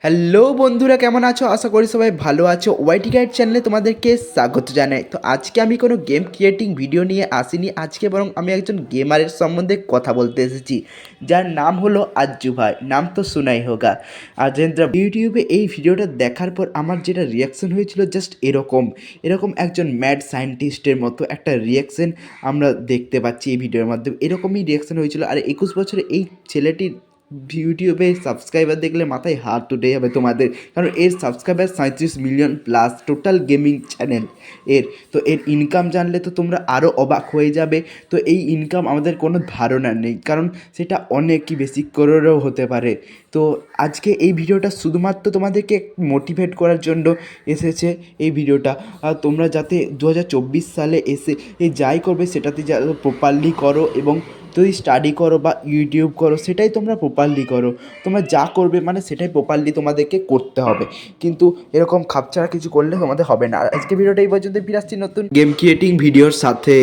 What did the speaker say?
Hello বন্ধুরা, কেমন আছো? আশা করি সবাই ভালো আছো। ওয়াইটি গাইড চ্যানেলে তোমাদেরকে স্বাগত জানাই। তো আজকে আমি কোনো গেম ক্রিয়েটিং ভিডিও নিয়ে আসিনি, আজকে বরং আমি একজন গেমারের সম্বন্ধে কথা বলতে এসেছি, যার নাম হলো আজ্জু ভাই। নাম তো শোনাই হোগা। আজেন্দ্রা ইউটিউবে এই ভিডিওটা দেখার পর আমার যেটা রিয়াকশন হয়েছিল জাস্ট এরকম একজন ম্যাড সায়েন্টিস্টের মতো একটা রিয়াকশন আমরা দেখতে পাচ্ছি এই ভিডিওর মাধ্যমে। এরকমই রিয়াকশন হয়েছিল। আর 21 বছরে এই ছেলেটির ইউটিউবে সাবস্ক্রাইবার দেখলে মাথায় হাত উঠে যাবে তোমাদের, কারণ এর subscriber 37 million plus total gaming channel এর। তো এর ইনকাম জানলে তো তোমরা আরও অবাক হয়ে যাবে। তো এই ইনকাম আমাদের কোনো ধারণা নেই, কারণ সেটা অনেকই বেশি করেও হতে পারে। তো আজকে এই ভিডিওটা শুধুমাত্র তোমাদেরকে মোটিভেট করার জন্য এসেছে এই ভিডিওটা। আর তোমরা যাতে 2024 সালে এসে যাই করবে সেটাতে যা প্রপারলি করো, এবং যদি স্টাডি করো বা ইউটিউব করো সেটাই তোমরা প্রপারলি করো। তোমরা যা করবে মানে সেটাই প্রপারলি তোমাদেরকে করতে হবে, কিন্তু এরকম খাপছাড়া কিছু করলে তোমাদের হবে না। আজকে ভিডিওটা এই পর্যন্ত, ফিরে আসছি নতুন গেম ক্রিয়েটিং ভিডিওর সাথে।